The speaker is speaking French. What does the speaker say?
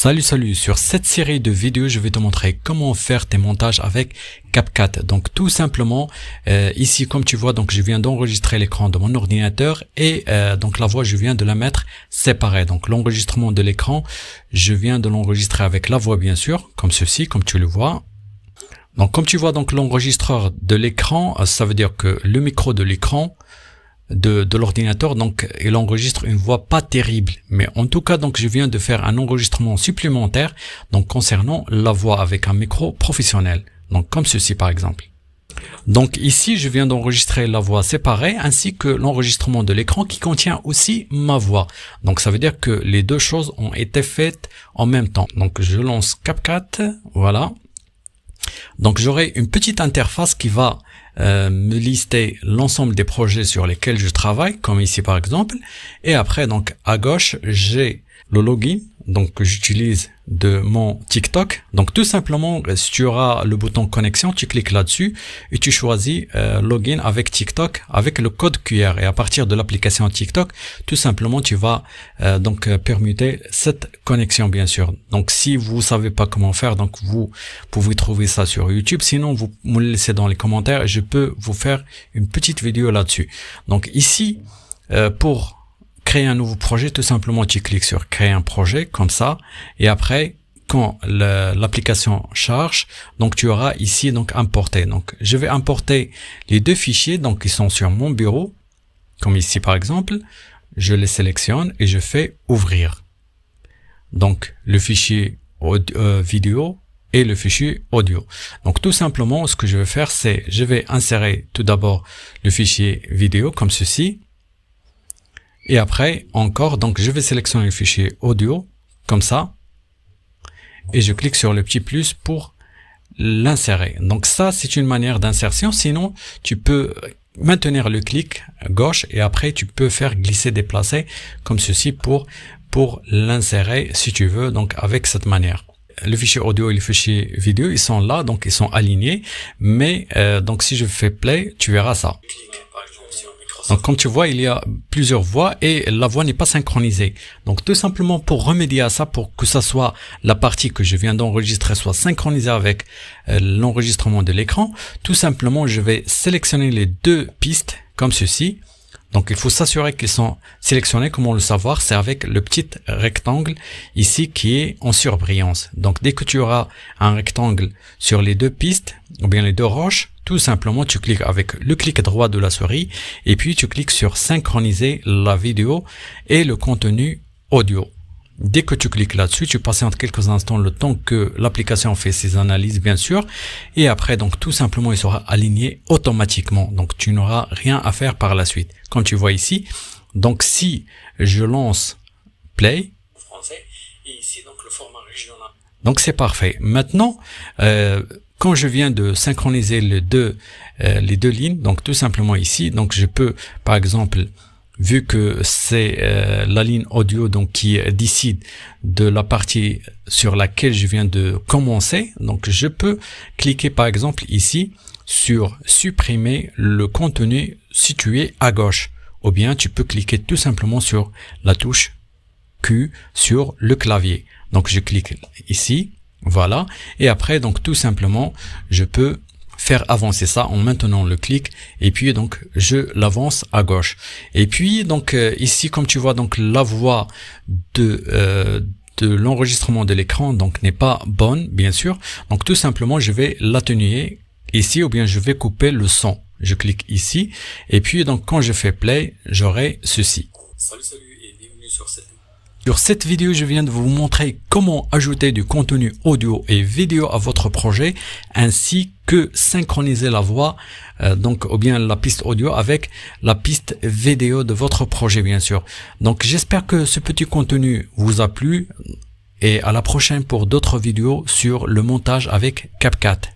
Salut, sur cette série de vidéos, je vais te montrer comment faire tes montages avec CapCut. Donc tout simplement, ici comme tu vois, donc je viens d'enregistrer l'écran de mon ordinateur et donc la voix, je viens de la mettre séparée. Donc l'enregistrement de l'écran, je viens de l'enregistrer avec la voix bien sûr, comme ceci, comme tu le vois. Donc comme tu vois, donc l'enregistreur de l'écran, ça veut dire que le micro de l'écran de l'ordinateur, donc il enregistre une voix pas terrible, mais en tout cas donc je viens de faire un enregistrement supplémentaire donc concernant la voix avec un micro professionnel, donc comme ceci par exemple. Donc ici je viens d'enregistrer la voix séparée ainsi que l'enregistrement de l'écran qui contient aussi ma voix. Donc ça veut dire que les deux choses ont été faites en même temps. Donc je lance CapCut, voilà. Donc j'aurai une petite interface qui va me lister l'ensemble des projets sur lesquels je travaille, comme ici par exemple. Et après, donc à gauche, j'ai le login, donc que j'utilise de mon TikTok. Donc tout simplement, si tu auras le bouton connexion, tu cliques là-dessus et tu choisis login avec TikTok avec le code QR. Et à partir de l'application TikTok, tout simplement, tu vas donc permuter cette connexion bien sûr. Donc si vous savez pas comment faire, donc vous pouvez trouver ça sur YouTube. Sinon, vous me le laissez dans les commentaires et je peux vous faire une petite vidéo là-dessus. Donc ici, pour créer un nouveau projet, tout simplement tu cliques sur créer un projet comme ça et après quand l'application charge, donc tu auras ici donc importer. Donc je vais importer les deux fichiers donc qui sont sur mon bureau comme ici par exemple, je les sélectionne et je fais ouvrir. Donc le fichier vidéo et le fichier audio. Donc tout simplement ce que je vais faire c'est je vais insérer tout d'abord le fichier vidéo comme ceci. Et après, encore, donc je vais sélectionner le fichier audio, comme ça, et je clique sur le petit plus pour l'insérer. Donc ça, c'est une manière d'insertion. Sinon, tu peux maintenir le clic gauche et après, tu peux faire glisser, déplacer, comme ceci pour l'insérer, si tu veux, donc avec cette manière. Le fichier audio et le fichier vidéo, ils sont là, donc ils sont alignés. Mais donc si je fais play, tu verras ça. Donc comme tu vois, il y a plusieurs voix et la voix n'est pas synchronisée. Donc tout simplement pour remédier à ça, pour que ça soit la partie que je viens d'enregistrer soit synchronisée avec l'enregistrement de l'écran, tout simplement je vais sélectionner les deux pistes comme ceci. Donc il faut s'assurer qu'ils sont sélectionnés. Comment le savoir? C'est avec le petit rectangle ici qui est en surbrillance. Donc dès que tu auras un rectangle sur les deux pistes ou bien les deux roches, tout simplement tu cliques avec le clic droit de la souris et puis tu cliques sur synchroniser la vidéo et le contenu audio. Dès que tu cliques là-dessus, tu patientes quelques instants le temps que l'application fait ses analyses bien sûr et après donc tout simplement il sera aligné automatiquement. Donc tu n'auras rien à faire par la suite. Comme tu vois ici, donc si je lance play français et ici donc le format régional. Donc c'est parfait. Maintenant quand je viens de synchroniser les deux lignes, donc tout simplement ici, donc je peux par exemple, vu que c'est la ligne audio donc qui décide de la partie sur laquelle je viens de commencer, donc je peux cliquer par exemple ici sur supprimer le contenu situé à gauche, ou bien tu peux cliquer tout simplement sur la touche Q sur le clavier. Donc je clique ici. Voilà, et après donc tout simplement je peux faire avancer ça en maintenant le clic et puis donc je l'avance à gauche. Et puis donc ici comme tu vois donc la voix de l'enregistrement de l'écran donc n'est pas bonne bien sûr. Donc tout simplement je vais l'atténuer ici ou bien je vais couper le son. Je clique ici et puis donc quand je fais play, j'aurai ceci. Salut et bienvenue sur cette vidéo. Sur cette vidéo, je viens de vous montrer comment ajouter du contenu audio et vidéo à votre projet, ainsi que synchroniser la voix, donc ou bien la piste audio avec la piste vidéo de votre projet, bien sûr. Donc j'espère que ce petit contenu vous a plu et à la prochaine pour d'autres vidéos sur le montage avec CapCut.